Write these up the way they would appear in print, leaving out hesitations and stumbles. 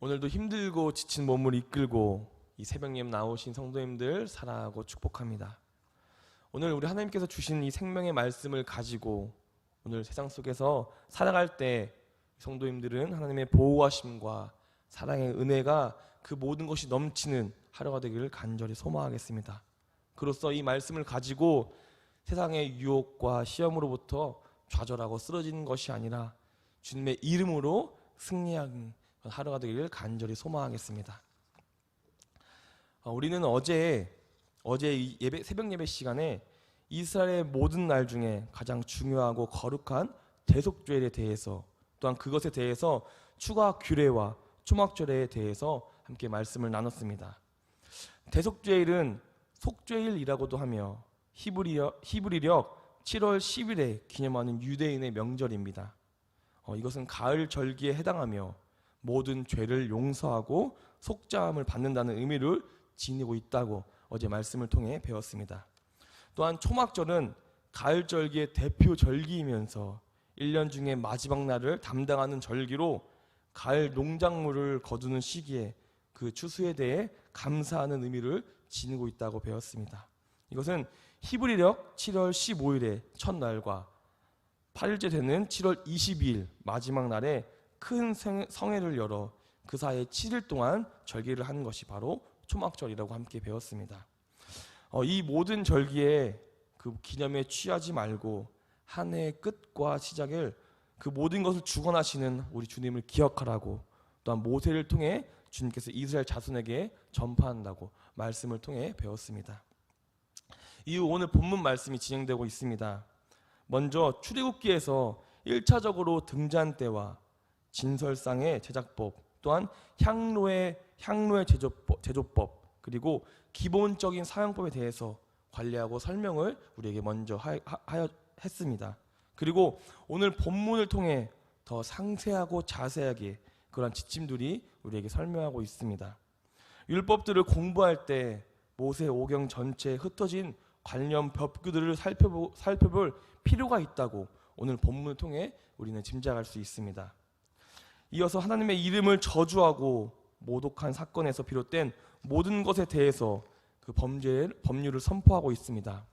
오늘도 힘들고 지친 몸을 이끌고 이 새벽 예배 나오신 성도님들 사랑하고 축복합니다. 오늘 우리 하나님께서 주신 이 생명의 말씀을 가지고 오늘 세상 속에서 살아갈 때 성도님들은 하나님의 보호하심과 사랑의 은혜가 그 모든 것이 넘치는 하루가 되기를 간절히 소망하겠습니다. 그로써 이 말씀을 가지고 세상의 유혹과 시험으로부터 좌절하고 쓰러지는 것이 아니라 주님의 이름으로 승리하는 하루가 되기를 간절히 소망하겠습니다. 우리는 어제 새벽 예배 시간에 이스라엘의 모든 날 중에 가장 중요하고 거룩한 대속죄일에 대해서, 또한 그것에 대해서 추가 규례와 초막절에 대해서 함께 말씀을 나눴습니다. 대속죄일은 속죄일이라고도 하며 히브리력 7월 10일에 기념하는 유대인의 명절입니다. 이것은 가을 절기에 해당하며 모든 죄를 용서하고 속죄함을 받는다는 의미를 지니고 있다고 어제 말씀을 통해 배웠습니다. 또한 초막절은 가을 절기의 대표 절기이면서 1년 중에 마지막 날을 담당하는 절기로 가을 농작물을 거두는 시기에 그 추수에 대해 감사하는 의미를 지니고 있다고 배웠습니다. 이것은 히브리력 7월 15일의 첫날과 8일째 되는 7월 22일 마지막 날에 큰 성회를 열어 그 사이에 7일 동안 절기를 하는 것이 바로 초막절이라고 함께 배웠습니다. 이 모든 절기에 그 기념에 취하지 말고 한 해의 끝과 시작을 그 모든 것을 주관하시는 우리 주님을 기억하라고, 또한 모세를 통해 주님께서 이스라엘 자손에게 전파한다고 말씀을 통해 배웠습니다. 이후 오늘 본문 말씀이 진행되고 있습니다. 먼저 출애굽기에서 1차적으로 등잔 때와 진설상의 제작법, 또한 향로의 제조법, 그리고 기본적인 사용법에 대해서 관리하고 설명을 우리에게 먼저 했습니다. 그리고 오늘 본문을 통해 더 상세하고 자세하게 그런 지침들이 우리에게 설명하고 있습니다. 율법들을 공부할 때 모세 오경 전체에 흩어진 관련 법규들을 살펴볼 필요가 있다고 오늘 본문을 통해 우리는 짐작할 수 있습니다. 이어서 하나님의 이름을 저주하고 모독한 사건에서 비롯된 모든 것에 대해서 그 법률을 선포하고 있습니다.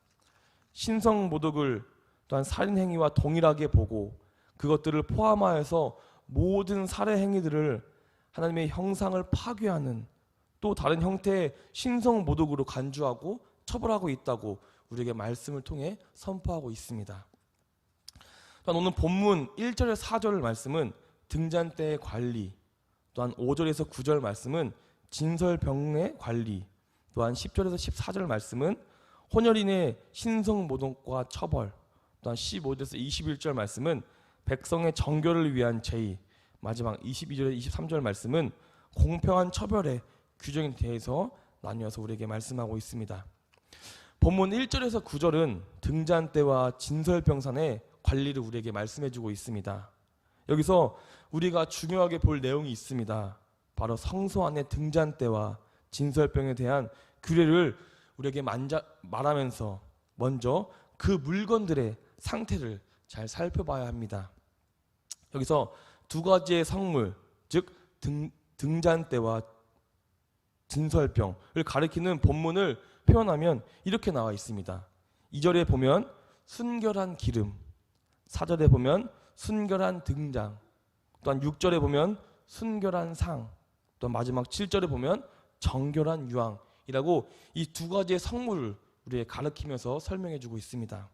신성 모독을 또한 살인 행위와 동일하게 보고 그것들을 포함하여서 모든 살해 행위들을 하나님의 형상을 파괴하는 또 다른 형태의 신성 모독으로 간주하고 처벌하고 있다고 우리에게 말씀을 통해 선포하고 있습니다. 또한 오늘 본문 1절에서 4절 말씀은 등잔 때의 관리, 또한 5절에서 9절 말씀은 진설병의 관리, 또한 10절에서 14절 말씀은 혼혈인의 신성 모독과 처벌, 또한 15절에서 21절 말씀은 백성의 정결을 위한 제의, 마지막 22절에서 23절 말씀은 공평한 처벌의 규정에 대해서 나뉘어서 우리에게 말씀하고 있습니다. 본문 1절에서 9절은 등잔 때와 진설병산의 관리를 우리에게 말씀해주고 있습니다. 여기서 우리가 중요하게 볼 내용이 있습니다. 바로 성소 안의 등잔 때와 진설병에 대한 규례를 우리에게 말하면서 먼저 그 물건들의 상태를 잘 살펴봐야 합니다. 여기서 두 가지의 성물, 즉 등잔대와 진설병을 가리키는 본문을 표현하면 이렇게 나와 있습니다. 2절에 보면 순결한 기름, 4절에 보면 순결한 등장, 또한 6절에 보면 순결한 상, 또 마지막 7절에 보면 정결한 유황이라고 이 두 가지의 성물을 우리에게 가리키면서 설명해주고 있습니다.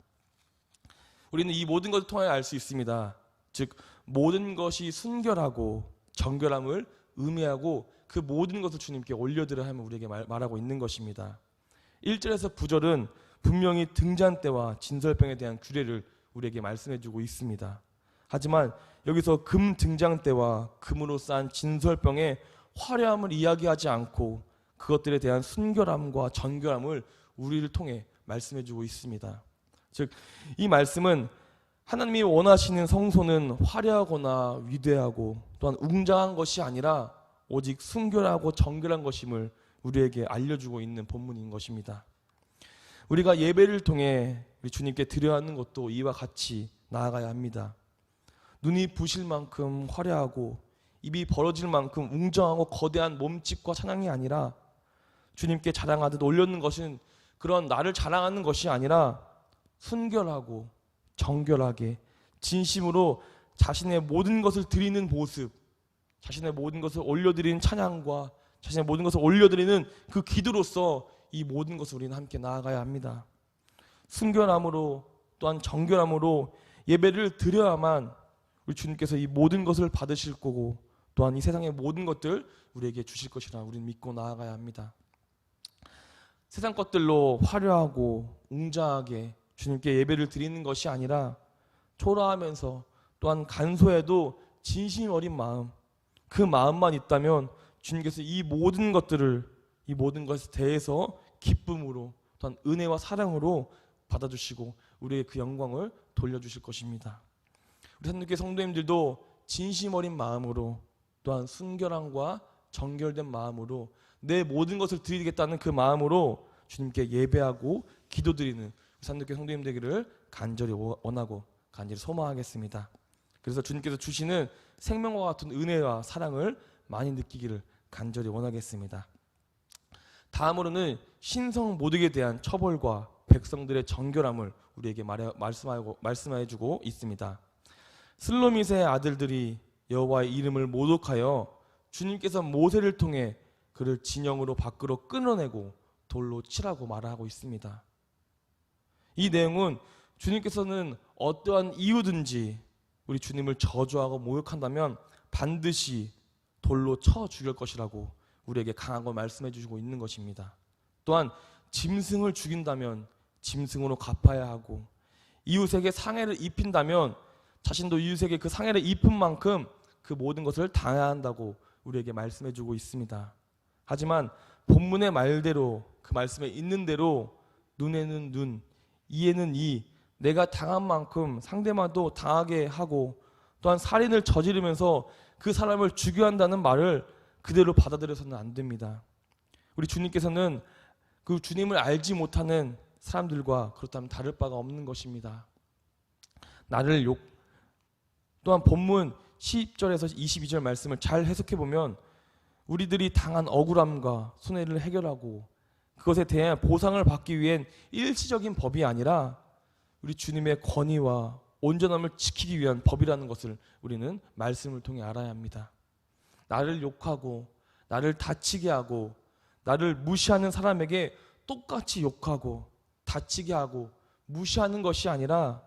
우리는 이 모든 것을 통해 알 수 있습니다. 즉 모든 것이 순결하고 정결함을 의미하고 그 모든 것을 주님께 올려드려야 함을 우리에게 말하고 있는 것입니다. 1절에서 9절은 분명히 등잔대와 진설병에 대한 규례를 우리에게 말씀해주고 있습니다. 하지만 여기서 금 등잔대와 금으로 싼 진설병의 화려함을 이야기하지 않고 그것들에 대한 순결함과 정결함을 우리를 통해 말씀해주고 있습니다. 즉 이 말씀은 하나님이 원하시는 성소는 화려하거나 위대하고 또한 웅장한 것이 아니라 오직 순결하고 정결한 것임을 우리에게 알려주고 있는 본문인 것입니다. 우리가 예배를 통해 우리 주님께 드려야 하는 것도 이와 같이 나아가야 합니다. 눈이 부실 만큼 화려하고 입이 벌어질 만큼 웅장하고 거대한 몸집과 찬양이 아니라 주님께 자랑하듯 올려놓는 것은 그런 나를 자랑하는 것이 아니라 순결하고 정결하게 진심으로 자신의 모든 것을 드리는 모습, 자신의 모든 것을 올려드리는 찬양과 자신의 모든 것을 올려드리는 그 기도로서 이 모든 것을 우리는 함께 나아가야 합니다. 순결함으로 또한 정결함으로 예배를 드려야만 우리 주님께서 이 모든 것을 받으실 거고 또한 이 세상의 모든 것들 우리에게 주실 것이라 우리는 믿고 나아가야 합니다. 세상 것들로 화려하고 웅장하게 주님께 예배를 드리는 것이 아니라 초라하면서 또한 간소해도 진심 어린 마음, 그 마음만 있다면 주님께서 이 모든 것들을 이 모든 것에 대해서 기쁨으로 또한 은혜와 사랑으로 받아주시고 우리의 그 영광을 돌려주실 것입니다. 우리 산누교회 성도님들도 진심 어린 마음으로 또한 순결함과 정결된 마음으로 내 모든 것을 드리겠다는 그 마음으로 주님께 예배하고 기도드리는 산누교회 성도님 되기를 간절히 원하고 간절히 소망하겠습니다. 그래서 주님께서 주시는 생명과 같은 은혜와 사랑을 많이 느끼기를 간절히 원하겠습니다. 다음으로는 신성 모독에 대한 처벌과 백성들의 정결함을 우리에게 말씀해주고 있습니다. 슬로밋의 아들들이 여호와의 이름을 모독하여 주님께서 모세를 통해 그를 진영으로 밖으로 끌어내고 돌로 치라고 말하고 있습니다. 이 내용은 주님께서는 어떠한 이유든지 우리 주님을 저주하고 모욕한다면 반드시 돌로 쳐 죽일 것이라고 우리에게 강하고 말씀해 주시고 있는 것입니다. 또한 짐승을 죽인다면 짐승으로 갚아야 하고 이웃에게 상해를 입힌다면 자신도 이웃에게 그 상해를 입은 만큼 그 모든 것을 당해야 한다고 우리에게 말씀해 주고 있습니다. 하지만 본문의 말대로 그 말씀에 있는 대로 눈에는 눈, 이에는 이, 내가 당한 만큼 상대방도 당하게 하고 또한 살인을 저지르면서 그 사람을 죽여야 한다는 말을 그대로 받아들여서는 안 됩니다. 우리 주님께서는 그 주님을 알지 못하는 사람들과 그렇다면 다를 바가 없는 것입니다. 나를 또한 본문 10절에서 22절 말씀을 잘 해석해 보면 우리들이 당한 억울함과 손해를 해결하고 그것에 대한 보상을 받기 위한 일시적인 법이 아니라 우리 주님의 권위와 온전함을 지키기 위한 법이라는 것을 우리는 말씀을 통해 알아야 합니다. 나를 욕하고 나를 다치게 하고 나를 무시하는 사람에게 똑같이 욕하고 다치게 하고 무시하는 것이 아니라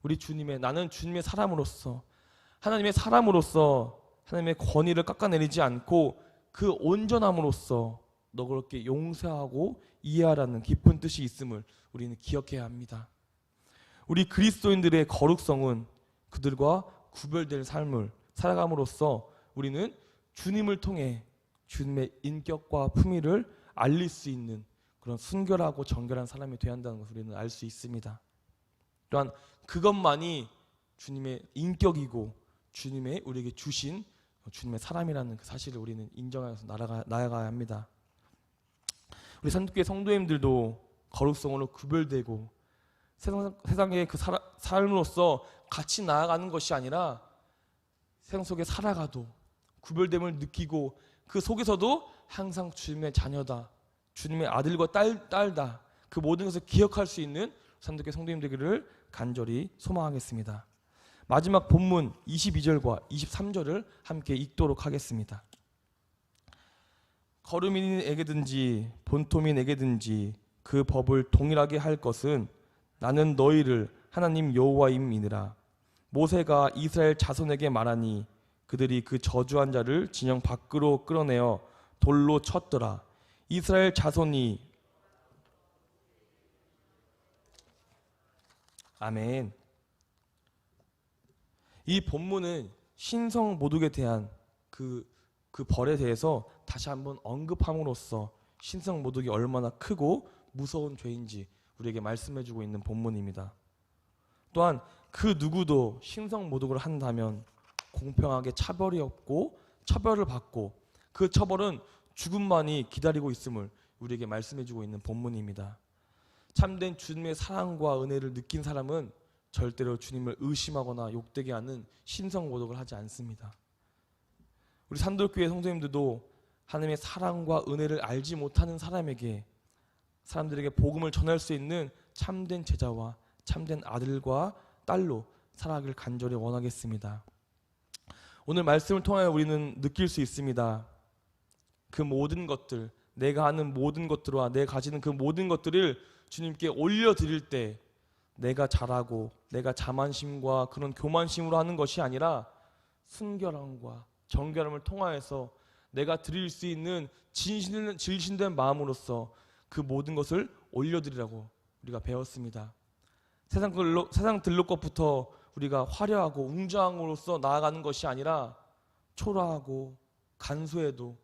우리 나는 주님의 사람으로서 하나님의 사람으로서 하나님의 권위를 깎아내리지 않고 그 온전함으로써 너 그렇게 용서하고 이해하라는 깊은 뜻이 있음을 우리는 기억해야 합니다. 우리 그리스도인들의 거룩성은 그들과 구별될 삶을 살아감으로써 우리는 주님을 통해 주님의 인격과 품위를 알릴 수 있는 그런 순결하고 정결한 사람이 되어야 한다는 것을 우리는 알 수 있습니다. 또한 그것만이 주님의 인격이고 주님의 우리에게 주신 주님의 사람이라는 그 사실을 우리는 인정하여서 나아가야 합니다. 우리 산두교회 성도님들도 거룩성으로 구별되고 세상의 그 삶으로서 같이 나아가는 것이 아니라 세상 속에 살아가도 구별됨을 느끼고 그 속에서도 항상 주님의 자녀다, 주님의 아들과 딸다, 그 모든 것을 기억할 수 있는 산두교회 성도님 되기를 간절히 소망하겠습니다. 마지막 본문 22절과 23절을 함께 읽도록 하겠습니다. 거류민에게든지 본토민에게든지 그 법을 동일하게 할 것은 나는 너희를 하나님 여호와임이니라. 모세가 이스라엘 자손에게 말하니 그들이 그 저주한 자를 진영 밖으로 끌어내어 돌로 쳤더라. 이스라엘 자손이 아멘. 이 본문은 신성 모독에 대한 그 벌에 대해서 다시 한번 언급함으로써 신성 모독이 얼마나 크고 무서운 죄인지 우리에게 말씀해주고 있는 본문입니다. 또한 그 누구도 신성 모독을 한다면 공평하게 차별이 없고 처벌을 받고 그 처벌은 죽음만이 기다리고 있음을 우리에게 말씀해주고 있는 본문입니다. 참된 주님의 사랑과 은혜를 느낀 사람은 절대로 주님을 의심하거나 욕되게 하는 신성 모독을 하지 않습니다. 우리 산돌교회 성도님들도 하나님의 사랑과 은혜를 알지 못하는 사람들에게 복음을 전할 수 있는 참된 제자와 참된 아들과 딸로 살아가길 간절히 원하겠습니다. 오늘 말씀을 통하여 우리는 느낄 수 있습니다. 그 모든 것들, 내가 하는 모든 것들과 내가 가지는 그 모든 것들을 주님께 올려드릴 때 내가 잘하고 내가 자만심과 그런 교만심으로 하는 것이 아니라 순결함과 정결함을 통하여서 내가 드릴 수 있는 진실된 마음으로서 그 모든 것을 올려드리라고 우리가 배웠습니다. 세상 들로 것부터 우리가 화려하고 웅장함으로써 나아가는 것이 아니라 초라하고 간소해도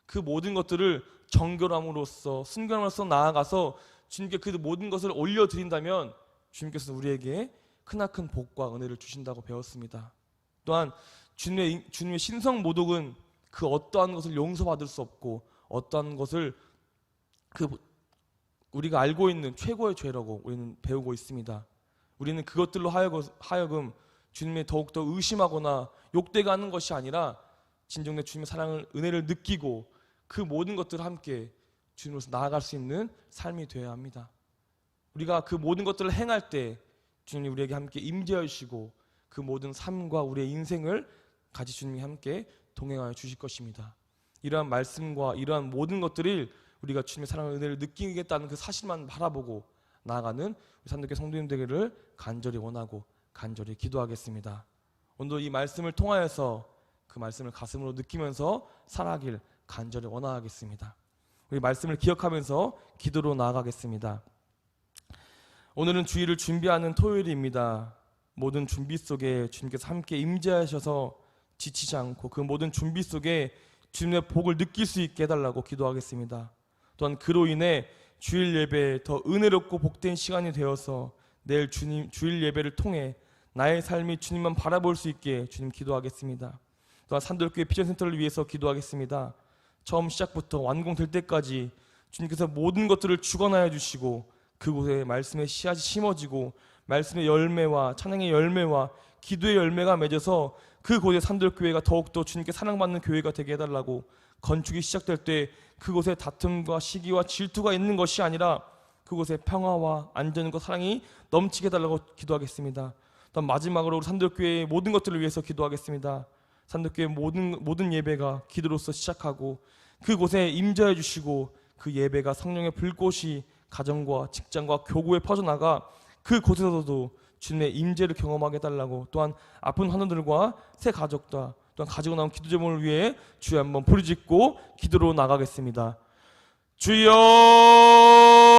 그 모든 것들을 정결함으로써 순결함으로써 나아가서 주님께 그 모든 것을 올려드린다면 주님께서 우리에게 크나큰 복과 은혜를 주신다고 배웠습니다. 또한 주님의 신성 모독은 그 어떠한 것을 용서받을 수 없고 어떠한 것을 우리가 알고 있는 최고의 죄라고 우리는 배우고 있습니다. 우리는 그것들로 하여금 주님의 더욱더 의심하거나 욕되게 하는 것이 아니라 진정된 주님의 사랑을 은혜를 느끼고 그 모든 것들을 함께 주님으로서 나아갈 수 있는 삶이 되어야 합니다. 우리가 그 모든 것들을 행할 때 주님이 우리에게 함께 임재하여 주시고 그 모든 삶과 우리의 인생을 같이 주님이 함께 동행하여 주실 것입니다. 이러한 말씀과 이러한 모든 것들을 우리가 주님의 사랑과 은혜를 느끼겠다는 그 사실만 바라보고 나아가는 우리 산도교회 성도님 되기를 간절히 원하고 간절히 기도하겠습니다. 오늘 이 말씀을 통하여서 그 말씀을 가슴으로 느끼면서 살아가길 간절히 원하겠습니다. 우리 말씀을 기억하면서 기도로 나아가겠습니다. 오늘은 주일을 준비하는 토요일입니다. 모든 준비 속에 주님께서 함께 임재하셔서 지치지 않고 그 모든 준비 속에 주님의 복을 느낄 수 있게 해달라고 기도하겠습니다. 또한 그로 인해 주일 예배에 더 은혜롭고 복된 시간이 되어서 내일 주일 예배를 통해 나의 삶이 주님만 바라볼 수 있게 주님 기도하겠습니다. 또한 산돌교회 비전센터를 위해서 기도하겠습니다. 처음 시작부터 완공될 때까지 주님께서 모든 것들을 주관하여 주시고 그곳에 말씀의 씨앗이 심어지고 말씀의 열매와 찬양의 열매와 기도의 열매가 맺어서 그곳에 산돌교회가 더욱더 주님께 사랑받는 교회가 되게 해달라고, 건축이 시작될 때 그곳에 다툼과 시기와 질투가 있는 것이 아니라 그곳에 평화와 안전과 사랑이 넘치게 해달라고 기도하겠습니다. 또한 마지막으로 우리 산돌교회의 모든 것들을 위해서 기도하겠습니다. 산돌교회 모든 예배가 기도로서 시작하고 그곳에 임재해 주시고 그 예배가 성령의 불꽃이 가정과 직장과 교구에 퍼져나가 그곳에서도 주님의 임재를 경험하게 해달라고, 또한 아픈 환우들과 새 가족과 또한 가지고 나온 기도 제목을 위해 주여 한번 부르짖고 기도로 나가겠습니다. 주여